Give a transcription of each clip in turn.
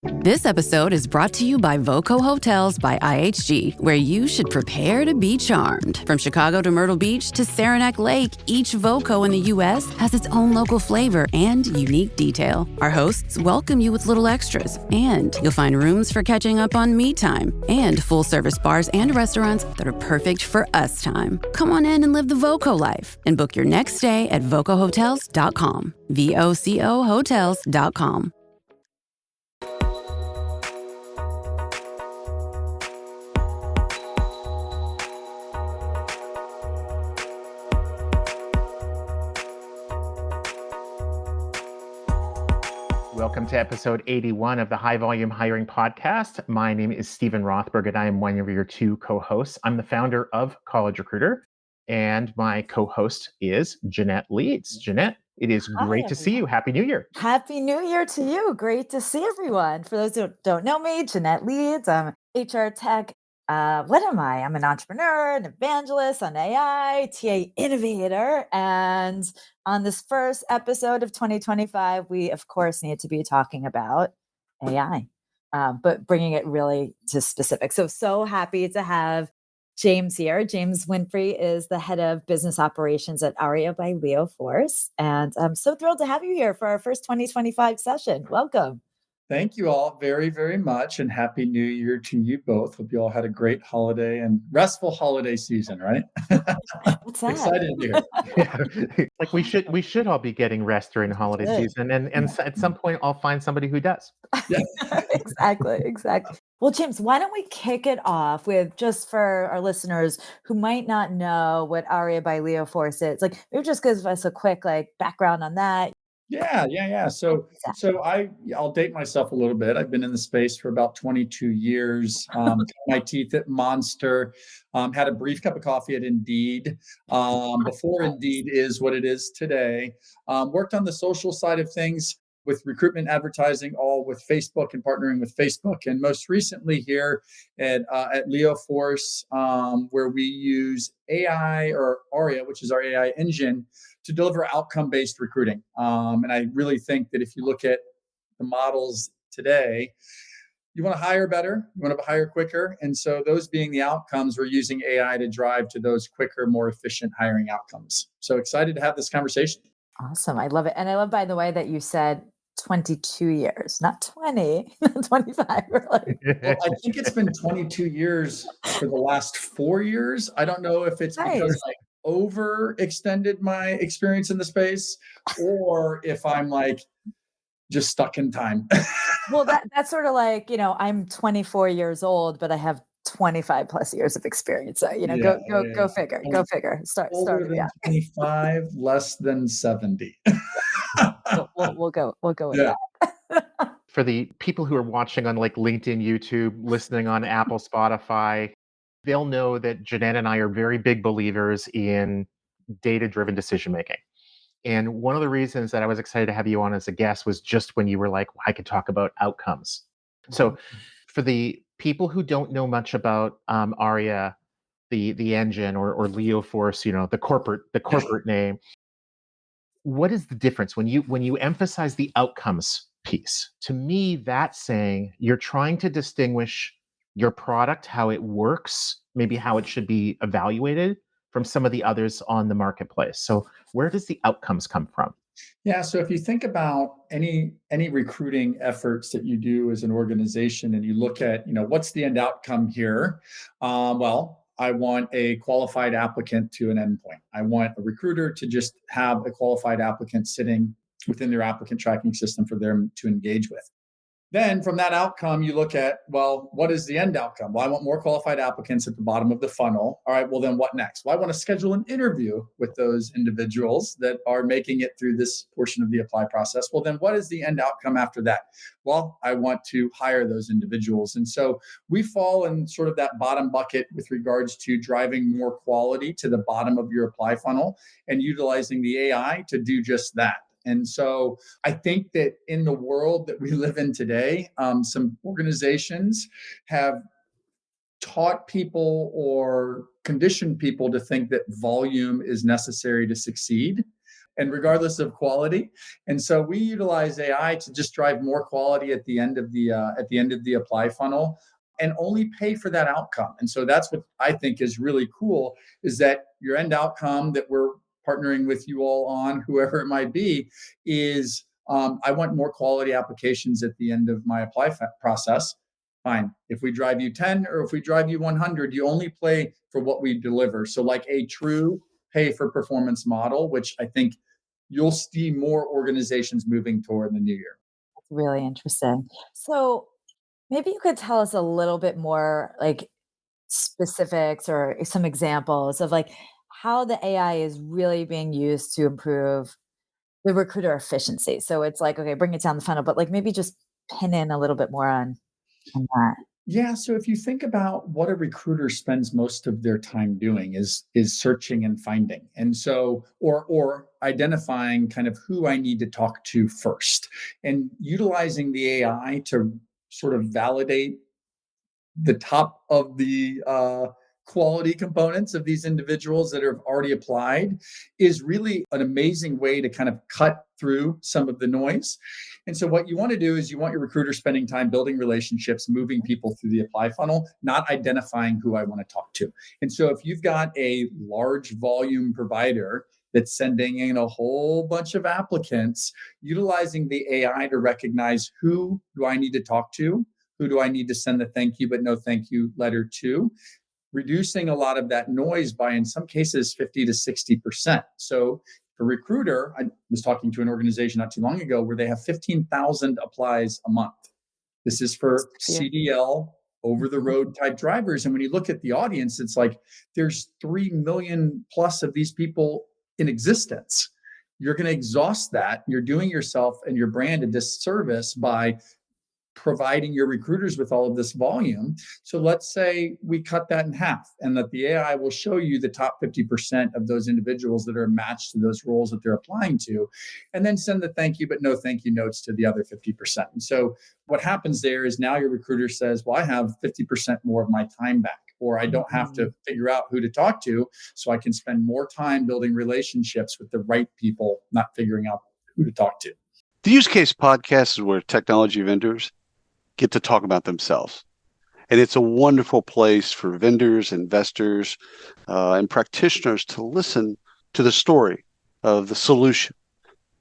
This episode is brought to you by Voco Hotels by IHG, where you should prepare to be charmed. From Chicago to Myrtle Beach to Saranac Lake, each Voco in the U.S. has its own local flavor and unique detail. Our hosts welcome you with little extras, and you'll find rooms for catching up on me time and full-service bars and restaurants that are perfect for us time. Come on in and live the Voco life and book your next stay at vocohotels.com. VOCO hotels.com. Welcome to episode 81 of the High Volume Hiring Podcast. My name is Stephen Rothberg, and I am one of your two co-hosts. I'm the founder of College Recruiter, and my co-host is Jeanette Leeds. Jeanette, it is great to see you. Happy New Year. Happy New Year to you. Great to see everyone. For those who don't know me, Jeanette Leeds. I'm HR tech. What am I? I'm an entrepreneur, an evangelist on AI, TA innovator. And on this first episode of 2025, we, of course, need to be talking about AI, but bringing it really to specifics. So happy to have James here. James Winfrey is the head of business operations at Arya by Leoforce. And I'm so thrilled to have you here for our first 2025 session. Welcome. Thank you all very, very much, and Happy New Year to you both. Hope you all had a great holiday and restful holiday season, right? What's that? Excited to be here. Yeah. Like we should all be getting rest during the holiday season, and at some point I'll find somebody who does. Yeah. Exactly. Well, James, why don't we kick it off with, just for our listeners who might not know what Arya by Leoforce is, like maybe just give us a quick background on that. Yeah. So I'll date myself a little bit. I've been in the space for about 22 years. Cut my teeth at Monster. Had a brief cup of coffee at Indeed. Before Indeed is what it is today. Worked on the social side of things with recruitment advertising, all with Facebook and partnering with Facebook. And most recently here at Leoforce, where we use AI, or Arya, which is our AI engine, to deliver outcome-based recruiting. And I really think that if you look at the models today, you want to hire better, you want to hire quicker. And so those being the outcomes, we're using AI to drive to those quicker, more efficient hiring outcomes. So excited to have this conversation. Awesome. I love it. And I love, by the way, that you said 22 years, not 20, not 25. Really. Well, I think it's been 22 years for the last 4 years. I don't know if it's because I overextended my experience in the space, or if I'm just stuck in time. Well, that's sort of I'm 24 years old, but I have 25 plus years of experience. So, go figure. Go figure. Start. Older than 25, less than 70. We'll go with that. For the people who are watching on LinkedIn, YouTube, listening on Apple, Spotify, they'll know that Jeanette and I are very big believers in data-driven decision-making. And one of the reasons that I was excited to have you on as a guest was just when you were like, I could talk about outcomes. So for the people who don't know much about Arya, the engine, or Leoforce, the corporate name, what is the difference when you emphasize the outcomes piece? To me, that's saying you're trying to distinguish your product, how it works, maybe how it should be evaluated from some of the others on the marketplace. So where does the outcomes come from? Yeah. So if you think about any recruiting efforts that you do as an organization, and you look at, what's the end outcome here? I want a qualified applicant to an endpoint. I want a recruiter to just have a qualified applicant sitting within their applicant tracking system for them to engage with. Then from that outcome, you look at, what is the end outcome? Well, I want more qualified applicants at the bottom of the funnel. All right, well, then what next? Well, I want to schedule an interview with those individuals that are making it through this portion of the apply process. Well, then what is the end outcome after that? Well, I want to hire those individuals. And so we fall in sort of that bottom bucket with regards to driving more quality to the bottom of your apply funnel and utilizing the AI to do just that. And so I think that in the world that we live in today, some organizations have taught people or conditioned people to think that volume is necessary to succeed. and regardless of quality. And so we utilize AI to just drive more quality at the end of the apply funnel and only pay for that outcome. And so that's what I think is really cool, is that your end outcome that we're partnering with you all on, whoever it might be, is I want more quality applications at the end of my process. Fine. If we drive you 10 or if we drive you 100, you only pay for what we deliver. So like a true pay for performance model, which I think you'll see more organizations moving toward in the new year. That's really interesting. So maybe you could tell us a little bit more like specifics or some examples of like how the AI is really being used to improve the recruiter efficiency. So it's like, okay, bring it down the funnel, but like maybe just pin in a little bit more on that. Yeah, so if you think about what a recruiter spends most of their time doing is searching and finding. And so or identifying kind of who I need to talk to first and utilizing the AI to sort of validate the top of the quality components of these individuals that have already applied is really an amazing way to kind of cut through some of the noise. And so what you want to do is you want your recruiter spending time building relationships, moving people through the apply funnel, not identifying who I want to talk to. And so if you've got a large volume provider that's sending in a whole bunch of applicants, utilizing the AI to recognize who do I need to talk to, who do I need to send the thank you but no thank you letter to, reducing a lot of that noise by, in some cases, 50 to 60%. So for recruiter, I was talking to an organization not too long ago where they have 15,000 applies a month. This is for CDL, over the road type drivers. And when you look at the audience, it's like there's 3 million plus of these people in existence. You're going to exhaust that. You're doing yourself and your brand a disservice by providing your recruiters with all of this volume. So let's say we cut that in half and that the AI will show you the top 50% of those individuals that are matched to those roles that they're applying to, and then send the thank you but no thank you notes to the other 50%. And so what happens there is now your recruiter says, well, I have 50% more of my time back, or I don't have to figure out who to talk to, so I can spend more time building relationships with the right people, not figuring out who to talk to. The Use Case Podcast is where technology vendors get to talk about themselves. And it's a wonderful place for vendors, investors, and practitioners to listen to the story of the solution,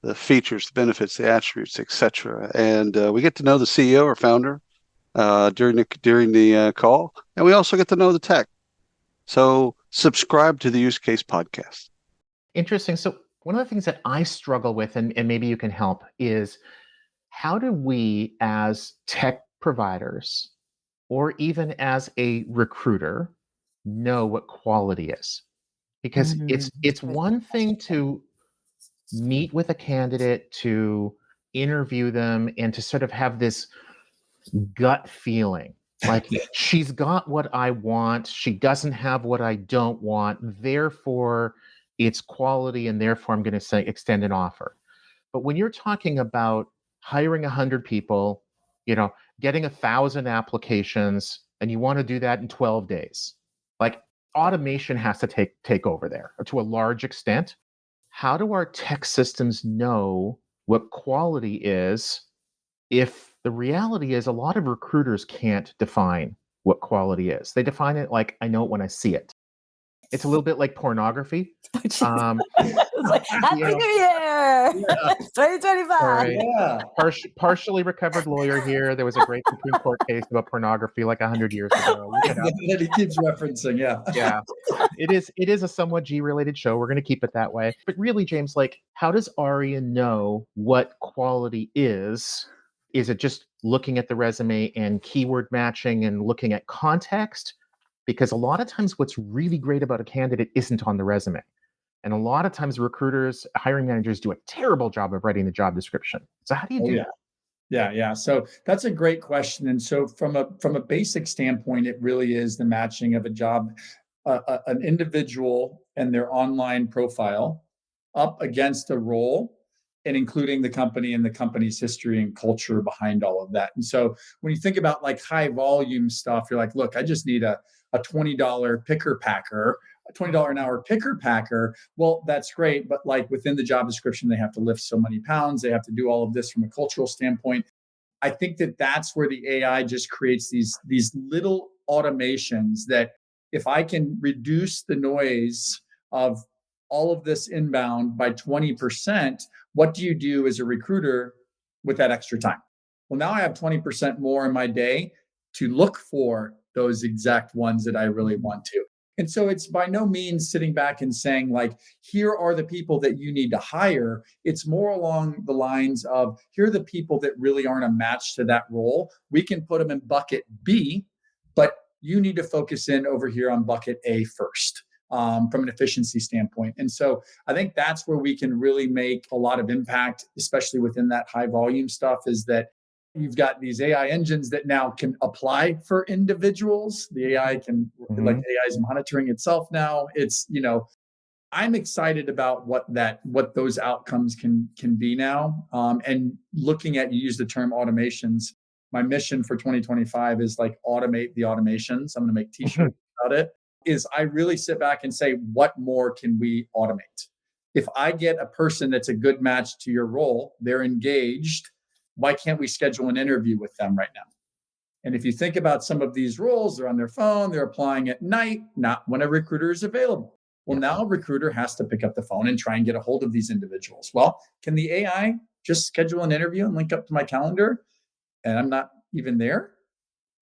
the features, the benefits, the attributes, etc. And we get to know the CEO or founder during the call, and we also get to know the tech. So subscribe to the Use Case Podcast. Interesting. So one of the things that I struggle with, and maybe you can help, is how do we as tech providers, or even as a recruiter, know what quality is? Because it's one thing to meet with a candidate, to interview them, and to sort of have this gut feeling like she's got what I want, she doesn't have what I don't want, therefore it's quality, and therefore I'm going to say extend an offer. But when you're talking about hiring 100 people, getting 1,000 applications, and you want to do that in 12 days, like automation has to take over there to a large extent. How do our tech systems know what quality is if the reality is a lot of recruiters can't define what quality is? They define it like, I know it when I see it. It's a little bit like pornography. It's like, Happy New Year, 2025. Right. Yeah. Partially recovered lawyer here. There was a great Supreme Court case about pornography like 100 years ago. That he keeps referencing, Yeah. It is a somewhat G-related show. We're going to keep it that way. But really, James, like, how does Arya know what quality is? Is it just looking at the resume and keyword matching and looking at context? Because a lot of times what's really great about a candidate isn't on the resume. And a lot of times recruiters, hiring managers do a terrible job of writing the job description. So how do you do that? Yeah. So that's a great question. And so from a basic standpoint, it really is the matching of a job, an individual and their online profile up against a role, and including the company and the company's history and culture behind all of that. And so when you think about like high volume stuff, you're like, look, I just need a $20 picker packer. $20 an hour picker packer. Well, that's great. But like within the job description, they have to lift so many pounds. They have to do all of this from a cultural standpoint. I think that that's where the AI just creates these little automations that if I can reduce the noise of all of this inbound by 20%, what do you do as a recruiter with that extra time? Well, now I have 20% more in my day to look for those exact ones that I really want to. And so it's by no means sitting back and saying, like, here are the people that you need to hire. It's more along the lines of, here are the people that really aren't a match to that role. We can put them in bucket B, but you need to focus in over here on bucket A first. From an efficiency standpoint. And so I think that's where we can really make a lot of impact, especially within that high volume stuff, is that you've got these AI engines that now can apply for individuals. The AI can, like AI is monitoring itself now. It's, I'm excited about what those outcomes can be now. And looking at, you use the term automations. My mission for 2025 is like automate the automations. I'm going to make t-shirts about it. Is I really sit back and say, what more can we automate? If I get a person that's a good match to your role, they're engaged, why can't we schedule an interview with them right now? And if you think about some of these roles, they're on their phone, they're applying at night, not when a recruiter is available. Well, now a recruiter has to pick up the phone and try and get a hold of these individuals. Well, can the AI just schedule an interview and link up to my calendar and I'm not even there?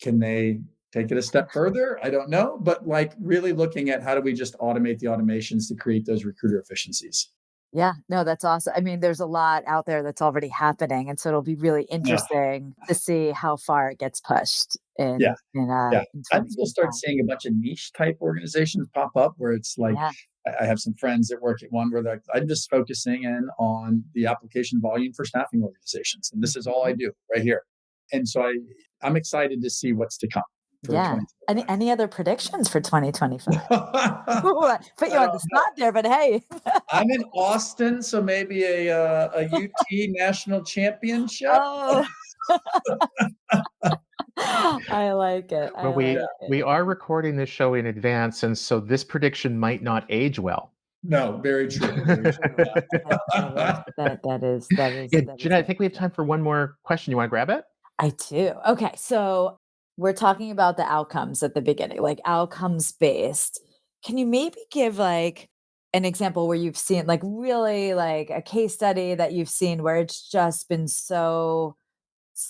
Can they take it a step further? I don't know, but like really looking at how do we just automate the automations to create those recruiter efficiencies. Yeah, no, that's awesome. I mean, there's a lot out there that's already happening, and so it'll be really interesting to see how far it gets pushed Yeah. Yeah. in I think you'll start 2025. seeing a bunch of niche type organizations pop up where it's like, Yeah. I have some friends that work at one where they're like, I'm just focusing in on the application volume for staffing organizations. And this is all I do right here. And so I'm excited to see what's to come for Yeah. Any other predictions for 2025? 2025. Ooh, I put you on the spot there, but hey. I'm in Austin, so maybe a UT national championship. Oh. I like it. I Well, like we it. are recording this show in advance, and so this prediction might not age well. No, very true. Very true. Yeah, Jeanette, I think we have time for one more question. You want to grab it? I do. Okay, so we're talking about the outcomes at the beginning, like outcomes based. Can you maybe give like an example where you've seen like really like a case study that you've seen where it's just been so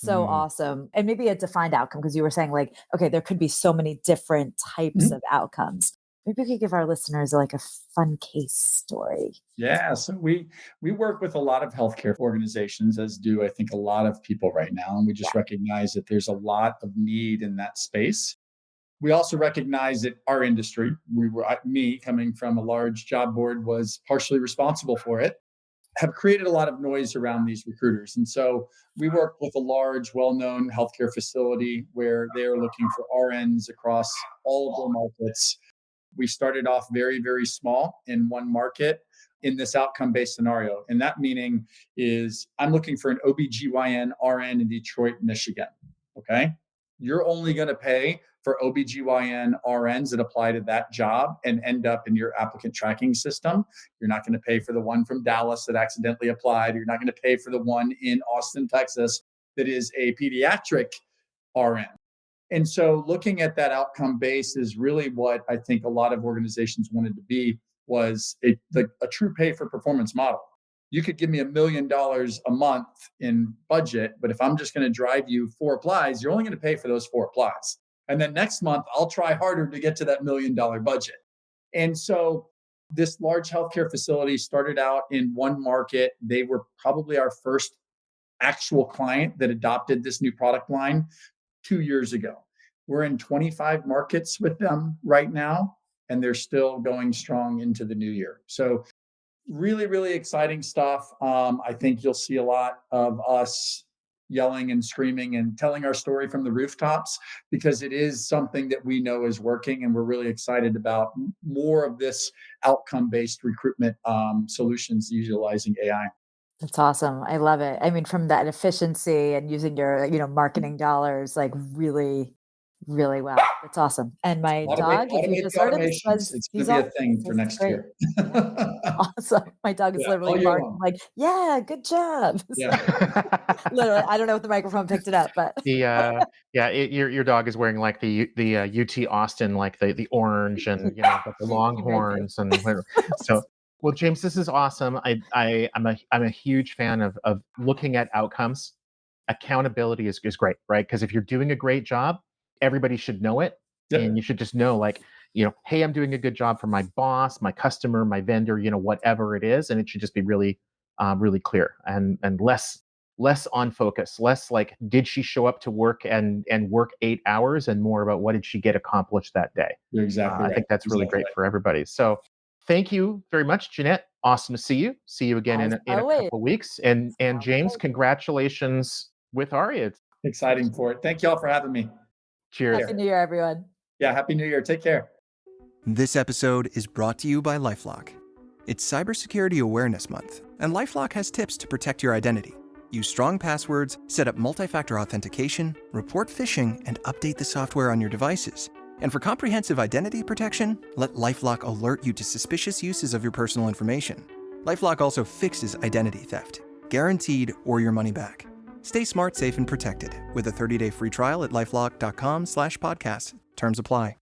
Mm. awesome, and maybe a defined outcome, because you were saying like, okay, there could be so many different types Mhm. of outcomes. Maybe we could give our listeners like a fun case story. Yeah, so we work with a lot of healthcare organizations, as do I think a lot of people right now, and we Yeah. just recognize that there's a lot of need in that space. We also recognize that our industry, me coming from a large job board, was partially responsible for it, have created a lot of noise around these recruiters. And so we work with a large, well-known healthcare facility where they are looking for RNs across all of their markets. We started off very, very small in one market in this outcome-based scenario. And that meaning is I'm looking for an OBGYN RN in Detroit, Michigan. Okay. You're only going to pay for OBGYN RNs that apply to that job and end up in your applicant tracking system. You're not going to pay for the one from Dallas that accidentally applied. You're not going to pay for the one in Austin, Texas that is a pediatric RN. And so looking at that outcome base is really what I think a lot of organizations wanted to be, was a true pay for performance model. You could give me $1 million a month in budget, but if I'm just going to drive you 4 applies, you're only going to pay for those 4 applies. And then next month, I'll try harder to get to that $1 million budget. And so this large healthcare facility started out in one market. They were probably our first actual client that adopted this new product line 2 years ago. We're in 25 markets with them right now, and they're still going strong into the new year. So really, really exciting stuff. I think you'll see a lot of us yelling and screaming and telling our story from the rooftops, because it is something that we know is working, and we're really excited about more of this outcome-based recruitment solutions utilizing AI. That's awesome. I love it. I mean, from that efficiency and using your, marketing dollars, like really, really well. It's awesome. And my dog, if you Automate just the heard him, automations. says It's he's going to all, be a thing for says it's next great. year. Awesome. My dog is Yeah, literally all year barking long. like, yeah, good job. Yeah. Literally, I don't know if the microphone picked it up, but Your dog is wearing like the UT Austin, like the orange and like the he might be. Longhorns and whatever. So well, James, this is awesome. I'm a huge fan of looking at outcomes. Accountability is great, right? Because if you're doing a great job, everybody should know it, and Yep. you should just know, like, hey, I'm doing a good job for my boss, my customer, my vendor, whatever it is, and it should just be really, really clear and less on focus, less like did she show up to work and work 8 hours, and more about what did she get accomplished that day. You're exactly I right. think that's really Exactly great right. for everybody. So thank you very much, Jeanette. Awesome to see you. See you again As in a always. couple weeks. And Sounds James, great. congratulations with Arya. Exciting for it. Thank you all for having me. Cheers. Happy New Year, everyone. Yeah. Happy New Year. Take care. This episode is brought to you by LifeLock. It's Cybersecurity Awareness Month, and LifeLock has tips to protect your identity. Use strong passwords, set up multi-factor authentication, report phishing, and update the software on your devices. And for comprehensive identity protection, let LifeLock alert you to suspicious uses of your personal information. LifeLock also fixes identity theft, guaranteed or your money back. Stay smart, safe, and protected with a 30-day free trial at LifeLock.com/podcast. Terms apply.